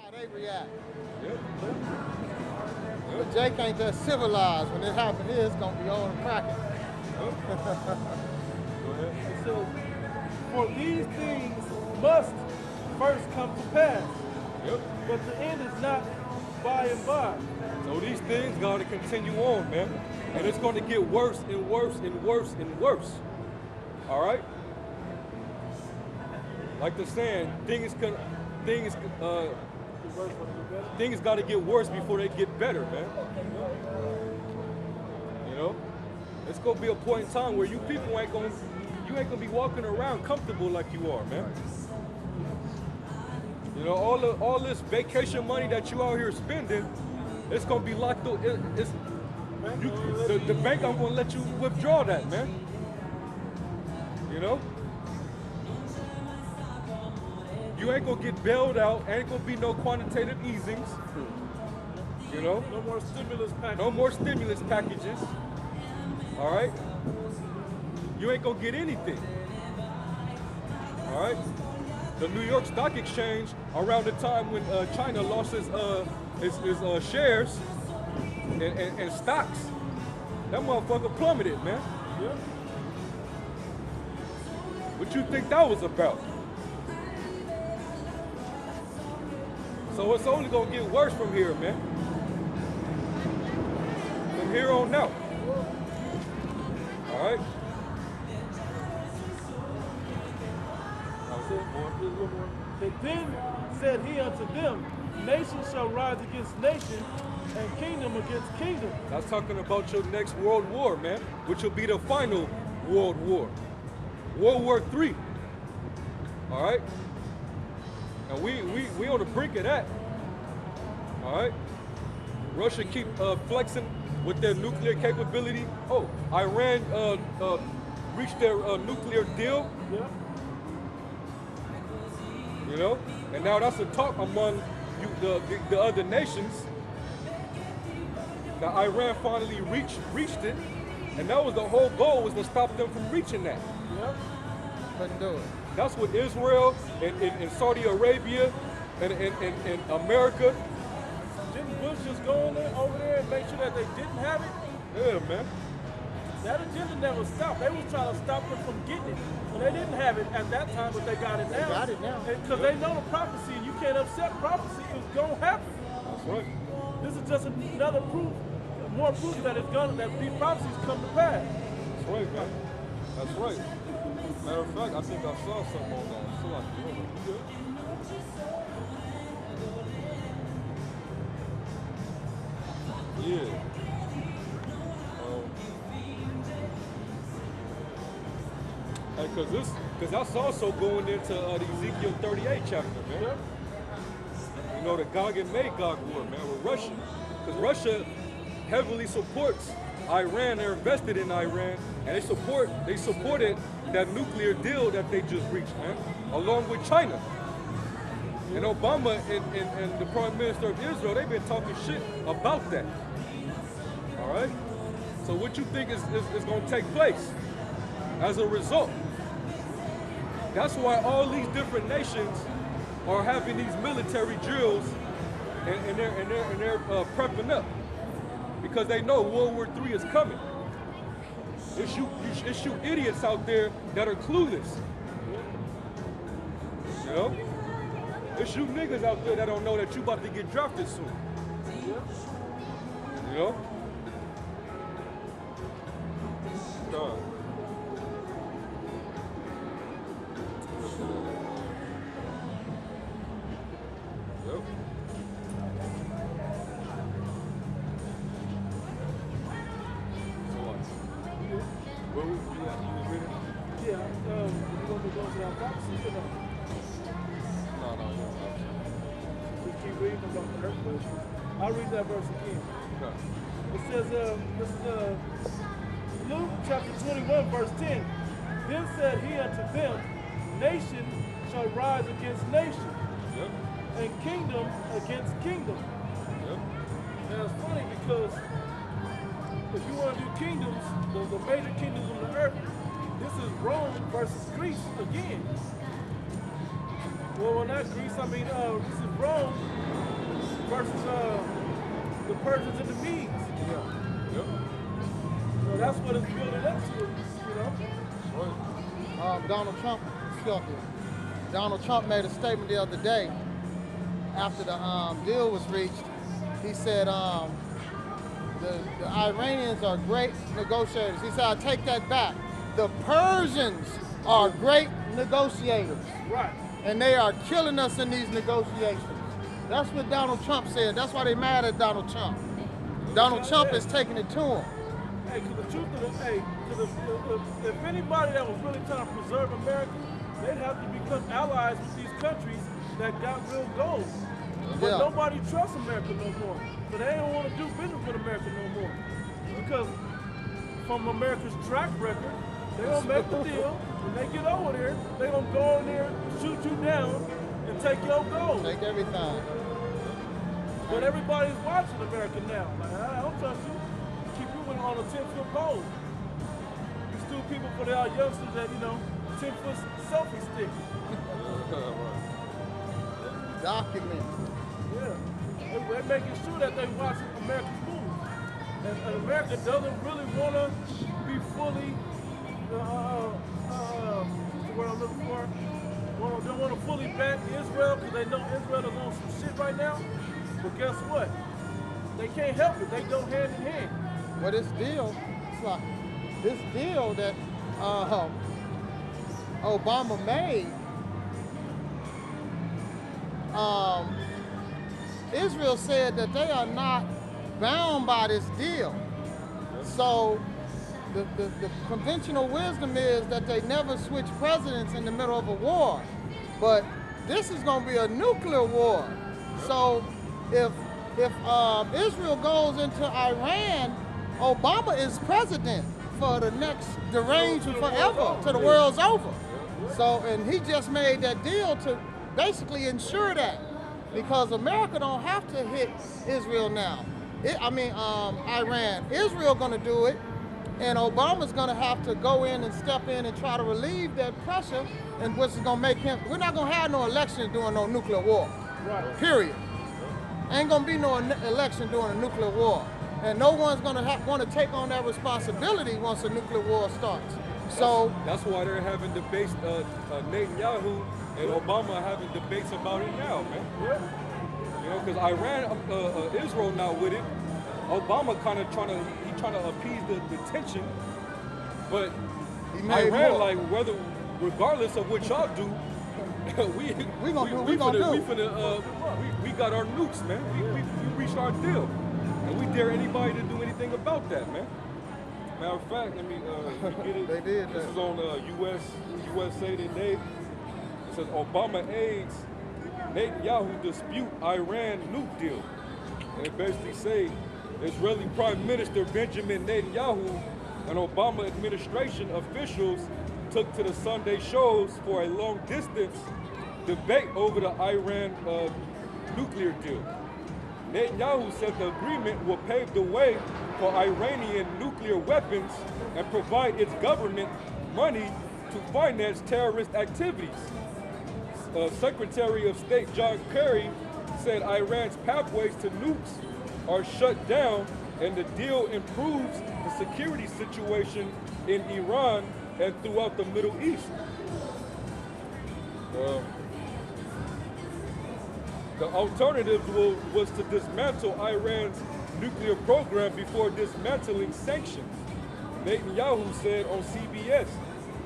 how they react. Yep. But Jake ain't that civilized. When it happens here, it's gonna be on and cracking. Go ahead. It says, for these things must first come to pass, Yep. but the end is not by and by. So these things gotta continue on, man. And it's gonna get worse and worse and worse and worse. All right? Like the saying, things gotta get worse before they get better, man. You know? It's gonna be a point in time where you people ain't gonna be walking around comfortable like you are, man. You know, all this vacation money that you out here spending, it's gonna be locked up. The bank ain't gonna let you withdraw that, man. You know? You ain't gonna get bailed out, ain't gonna be no quantitative easings. You know? No more stimulus packages. No more stimulus packages. All right? You ain't gonna get anything. All right? The New York Stock Exchange, around the time when China lost his shares and stocks, that motherfucker plummeted, man. Yeah. What you think that was about? So it's only gonna get worse from here, man. From here on out. All right? And then said he unto them, nation shall rise against nation, and kingdom against kingdom. That's talking about your next world war, man, which will be the final world war. World War III. All right? And we on the brink of that. All right? Russia keep flexing with their nuclear capability. Oh, Iran reached their nuclear deal. Yeah. You know, and now that's a talk among the other nations. That Iran finally reached it, and that was the whole goal, was to stop them from reaching that. Yeah. Couldn't do it. That's what Israel and Saudi Arabia and America. Didn't Bush just go in there, over there and make sure that they didn't have it? Yeah, man. That agenda never stopped. They was trying to stop them from getting it. And they didn't have it at that time, but they got it now. They got it now. Because they know the prophecy, and you can't upset prophecy. It's going to happen. That's right. This is just another proof, more proof that that these prophecies come to pass. That's right, man. That's right. Matter of fact, I think I saw something on that. Hold on. Yeah. Because that's also going into the Ezekiel 38 chapter, man. Yeah. You know, the Gog and Magog war, man, with Russia. Because Russia heavily supports Iran. They're invested in Iran, and they supported that nuclear deal that they just reached, man, along with China. And Obama and the Prime Minister of Israel, they've been talking shit about that. All right? So what you think is going to take place as a result? That's why all these different nations are having these military drills and they're prepping up, because they know World War III is coming. It's you idiots out there that are clueless. You know? It's you niggas out there that don't know that you about to get drafted soon. You know? God. Yep. What was you reading? Yeah, you want me to go to that prophecy or no? No. We keep reading about the earthquake. I'll read that verse again. Okay. It says, this is Luke chapter 21, verse 10. Then said he unto them, nation shall rise against nation, Yep. and kingdom against kingdom. Yep. Now it's funny because if you want to do kingdoms, the major kingdoms on the earth, this is Rome versus Greece again. Well, not Greece. I mean, this is Rome versus the Persians and the Medes. Yeah. Yep. So that's what it's building up to, you know. Donald Trump, Donald Trump made a statement the other day after the deal was reached. He said the Iranians are great negotiators. He said, I take that back. The Persians are great negotiators. Right. And they are killing us in these negotiations. That's what Donald Trump said. That's why they mad at Donald Trump. Donald Trump is taking it to him. Hey, because the truth of the, hey, if anybody that was really trying to preserve America, they'd have to become allies with these countries that got real gold. But nobody trusts America no more. So they don't want to do business with America no more. Because from America's track record, they're going to make the deal. When they get over there, they're going to go in there, shoot you down, and take your gold. Take everything. But everybody's watching America now. Like, I don't trust you. Keep you on a 10-foot pole. You steal people for their youngsters that, 10-foot selfie stick. Document. Yeah. They're making sure that they watch America's moves. And America doesn't really want to be fully, what's the word I'm looking for? Don't want to fully back Israel because they know Israel is on some shit right now. But guess what? They can't help it. They go hand in hand. Well, this deal that Obama made, Israel said that they are not bound by this deal. So the conventional wisdom is that they never switch presidents in the middle of a war. But this is going to be a nuclear war. So if Israel goes into Iran, Obama is president for the range forever, till the world's over. So, and he just made that deal to basically ensure that, because America don't have to hit Israel now. Iran. Israel gonna do it, and Obama's gonna have to go in and step in and try to relieve that pressure, and which is gonna make him, we're not gonna have no election during no nuclear war, period. Ain't gonna be no election during a nuclear war. And no one's gonna want to take on that responsibility once a nuclear war starts. So that's why they're having debates. Netanyahu and Obama are having debates about it now, man. Yeah. Because Iran, Israel not with it. Obama kind of trying to appease the tension, but Iran regardless of what y'all do, we got our nukes, man. We reached our deal. And we dare anybody to do anything about that, man. Matter of fact, let me get it. They did. This is on USA Today. It says Obama aides Netanyahu dispute Iran nuke deal. And it basically say Israeli Prime Minister Benjamin Netanyahu and Obama administration officials took to the Sunday shows for a long distance debate over the Iran nuclear deal. Netanyahu said the agreement will pave the way for Iranian nuclear weapons and provide its government money to finance terrorist activities. Secretary of State John Kerry said Iran's pathways to nukes are shut down and the deal improves the security situation in Iran and throughout the Middle East. The alternative was to dismantle Iran's nuclear program before dismantling sanctions. Netanyahu said on CBS,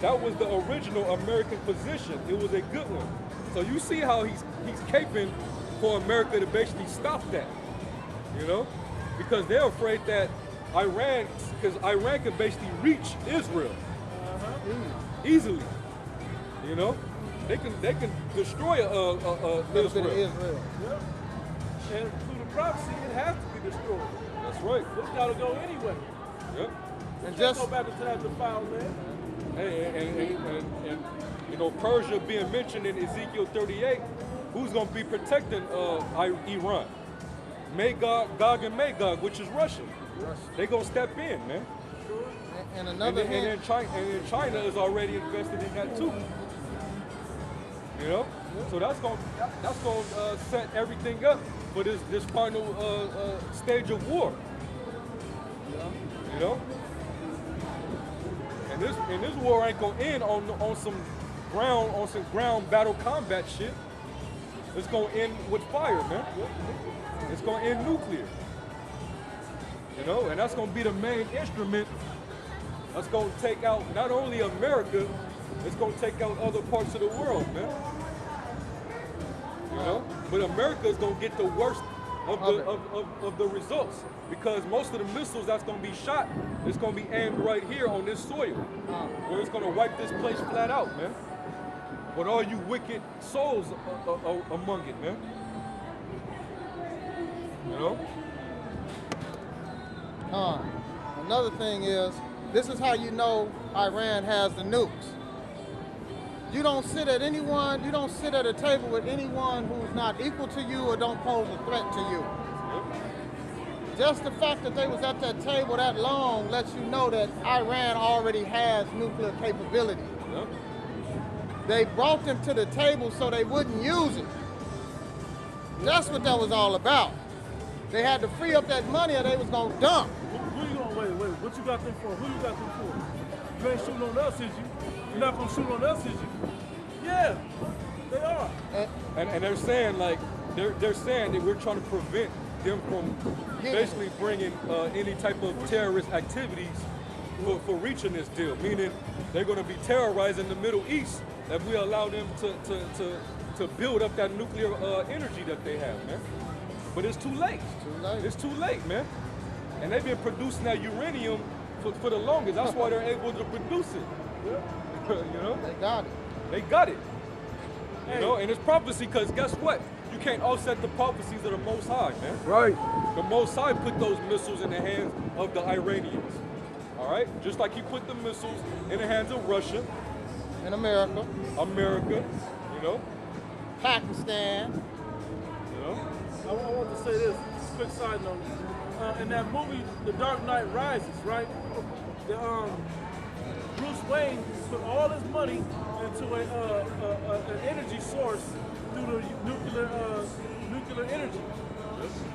that was the original American position. It was a good one. So you see how he's caping for America to basically stop that, because they're afraid that Iran can basically reach Israel easily, They can destroy Israel. Yep. And through the prophecy, it has to be destroyed. That's right. It's got to go anyway. Yep. And just go back into that defiled land. Hey, and Persia being mentioned in Ezekiel 38, who's going to be protecting Iran? Gog and Magog, which is Russia. They're going to step in, man. And then China is already invested in that too. You know, so that's gonna set everything up for this final stage of war. You know, and this war ain't gonna end on some ground battle combat shit. It's gonna end with fire, man. It's gonna end nuclear. You know, and that's gonna be the main instrument that's gonna take out not only America, it's gonna take out other parts of the world, man. You know, but America is gonna get the worst of the results because most of the missiles that's gonna be shot is gonna be aimed right here on this soil, where it's gonna wipe this place flat out, man. With all you wicked souls among it, man. You know. Another thing is, this is how you know Iran has the nukes. You don't sit at a table with anyone who's not equal to you or don't pose a threat to you. Just the fact that they was at that table that long lets you know that Iran already has nuclear capability. Yep. They brought them to the table so they wouldn't use it. That's what that was all about. They had to free up that money or they was gonna dump. Who you gonna wait? What you got them for? Who you got them for? You ain't shooting on us, is you? You're not gonna shoot on us, is you? Yeah, they are. And they're saying like they're saying that we're trying to prevent them from basically bringing any type of terrorist activities for reaching this deal. Meaning they're going to be terrorizing the Middle East if we allow them to build up that nuclear energy that they have, man. But it's too late. It's too late, man. And they've been producing that uranium for the longest. That's why they're able to produce it. Yeah. You know? They got it. They got it. You know, and it's prophecy because guess what? You can't offset the prophecies of the Most High, man. Right. The Most High put those missiles in the hands of the Iranians. All right? Just like he put the missiles in the hands of Russia. In America. You know? Pakistan. You know? I want to say this, quick side note. In that movie, The Dark Knight Rises, right? Bruce Wayne put all his money into an energy source through the nuclear energy,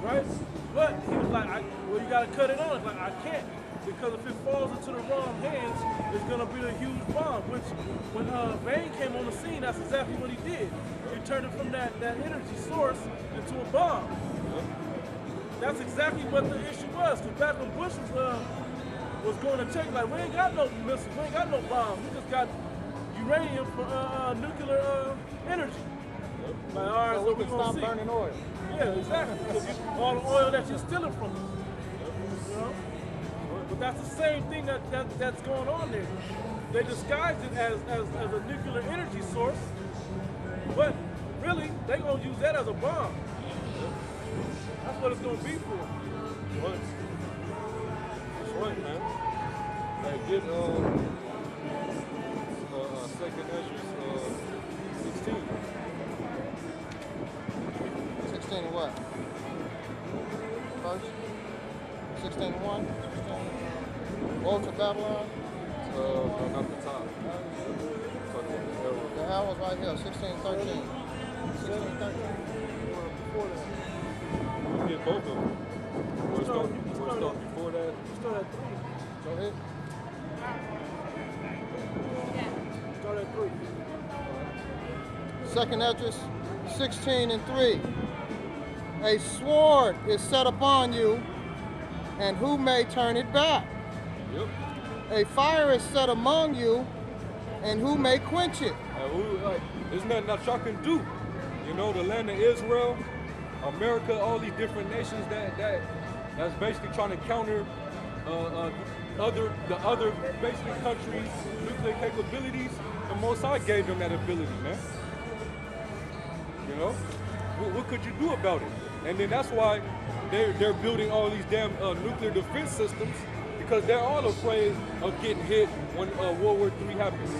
right? But he was like, well, you gotta cut it on. It's like, I can't, because if it falls into the wrong hands, it's gonna be a huge bomb. Which, when Bane came on the scene, that's exactly what he did. He turned it from that energy source into a bomb. That's exactly what the issue was. Because back when Bush was going to check, like, we ain't got no missiles, we ain't got no bombs, we just got uranium for nuclear energy. Like, all right, So we can stop burning oil. Yeah, exactly. Because all the oil that you're stealing from them. You know? But that's the same thing that's going on there. They disguised it as a nuclear energy source, but really, they're going to use that as a bomb. That's what it's going to be for. What? That's right, man. Hey, get second Ezra's 16. 16 and what? First? 16 and 1? Woe to Babylon? No, not the top. The arrow's right here, 16, 13. 16, 13. Before that. You get both of them. We'll start before that. You start at 3. Go ahead. Start at 3. Second Esdras 16 and 3. A sword is set upon you, and who may turn it back? Yep. A fire is set among you, and who may quench it? There's nothing that y'all can do. You know, the land of Israel, America, all these different nations that's basically trying to counter the other basically countries' nuclear capabilities. The Most High gave them that ability, man. You know, what could you do about it? And then that's why they're building all these damn nuclear defense systems, because they're all afraid of getting hit when World War III happens.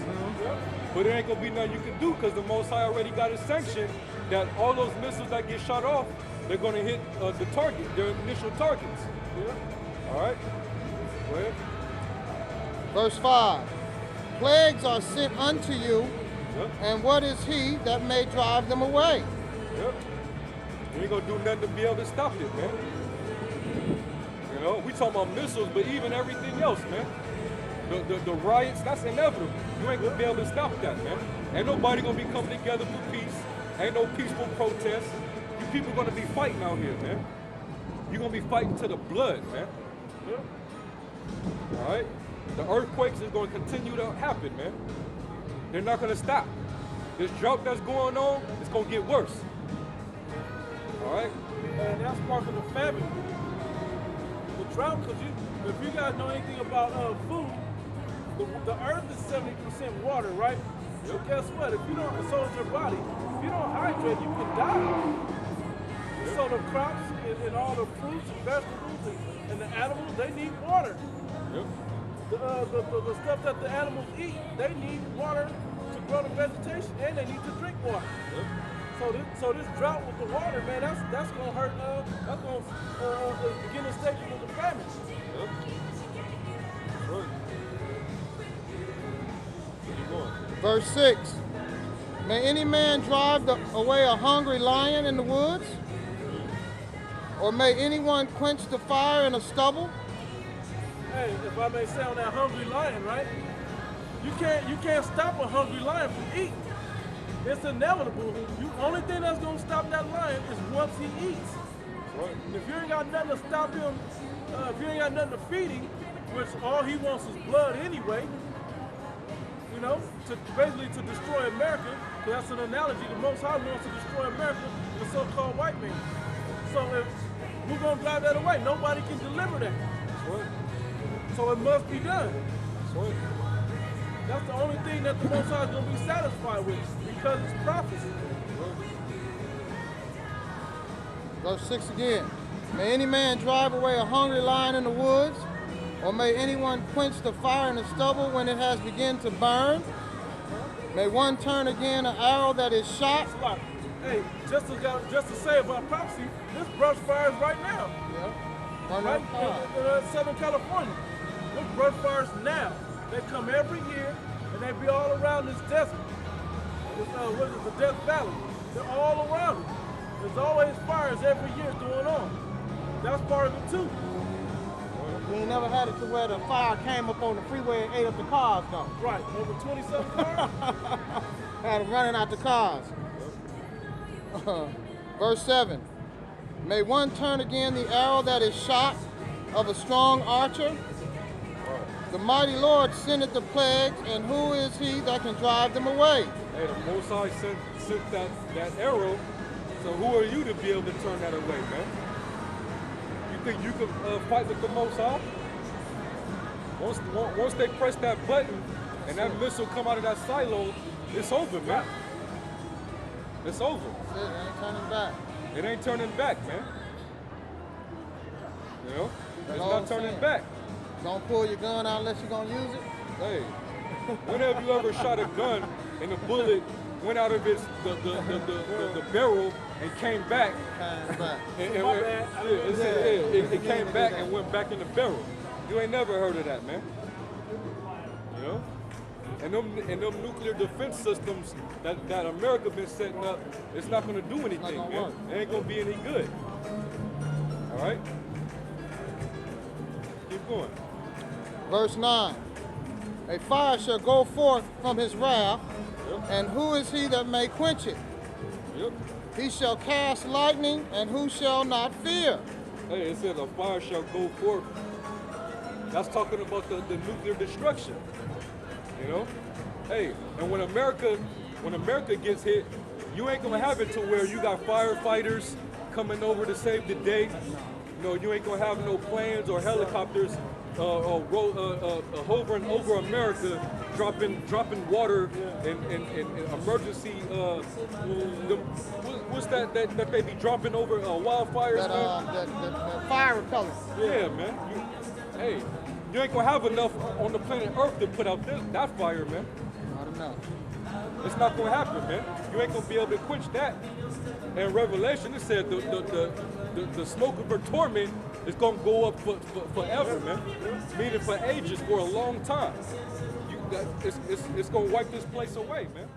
But there ain't gonna be nothing you can do, because the Most High already got it sanctioned that all those missiles that get shot off, they're gonna hit the target, their initial targets. All right, go ahead. Verse 5. Plagues are sent unto you, Yep. And what is he that may drive them away? Yep. You ain't gonna do nothing to be able to stop it, man. You know, we talking about missiles, but even everything else, man. The riots, that's inevitable. You ain't gonna be able to stop that, man. Ain't nobody gonna be coming together for peace. Ain't no peaceful protest. You people gonna be fighting out here, man. You're gonna be fighting to the blood, man. All right? The earthquakes is gonna continue to happen, man. They're not gonna stop. This drought that's going on, it's gonna get worse. All right? And that's part of the famine. The drought, because if you guys know anything about food, the earth is 70% water, right? So guess what? If you don't console your body, if you don't hydrate, you can die. So the crops and all the fruits and vegetables and the animals, they need water. Yep. The stuff that the animals eat, they need water to grow the vegetation, and they need to drink water. Yep. So this drought with the water, man, that's gonna hurt. That's gonna begin the stages of the famine. Yep. Right. Keep going. Verse 6. May any man drive away a hungry lion in the woods? Or may anyone quench the fire in a stubble? Hey, if I may say on that hungry lion, right? You can't stop a hungry lion from eating. It's inevitable. Only thing that's gonna stop that lion is once he eats. Right. If you ain't got nothing to stop him, if you ain't got nothing to feed him, which all he wants is blood anyway, you know, basically to destroy America, because that's an analogy. The Most High wants to destroy America, the so-called white man. So if we're gonna drive that away, nobody can deliver that. Right. So it must be done. Right. That's the only thing that the Most High is gonna be satisfied with, because it's prophecy. Verse 6 again. May any man drive away a hungry lion in the woods, or may anyone quench the fire in the stubble when it has begun to burn? May one turn again an arrow that is shot? Hey, just to say about prophecy, this brush fires right now. Yeah. Right in Southern California. There's brush fires now. They come every year, and they be all around this desert. What is it, the Death Valley? They're all around it. There's always fires every year going on. That's part of it too. We ain't never had it to where the fire came up on the freeway and ate up the cars, though. Right, over 27 cars. Had them running out the cars. Verse 7. May one turn again the arrow that is shot of a strong archer? The mighty Lord sendeth the plagues, and who is he that can drive them away? Hey, the Most High sent that arrow, so who are you to be able to turn that away, man? You think you can fight with the Most High? Once they press that button and that missile come out of that silo, it's over, man. It's over. It ain't turning back. It ain't turning back, man. You know? That's It's all not I'm turning saying. back. Don't pull your gun out unless you're gonna use it. Hey, when have you ever shot a gun and the bullet went out of the barrel and came back? It came back and went back in the barrel. You ain't never heard of that, man. You know? And them nuclear defense systems that America been setting up, it's not gonna do anything, gonna man. work. It ain't gonna be any good. All right? Keep going. Verse 9. A fire shall go forth from his wrath, and who is he that may quench it? Yep. He shall cast lightning, and who shall not fear? Hey, it says a fire shall go forth. That's talking about the nuclear destruction. You know? Hey, and when America gets hit, you ain't gonna have it to where you got firefighters coming over to save the day. You know, you ain't gonna have no planes or helicopters hovering over America, dropping water and emergency. What's that they be dropping over wildfires? That fire repellent. Yeah, man. You ain't gonna have enough on the planet Earth to put out that fire, man. I don't know. It's not gonna happen, man. You ain't gonna be able to quench that. In Revelation, it said the smoke of her torment is gonna go up forever, man. Meaning for ages, for a long time. It's gonna wipe this place away, man.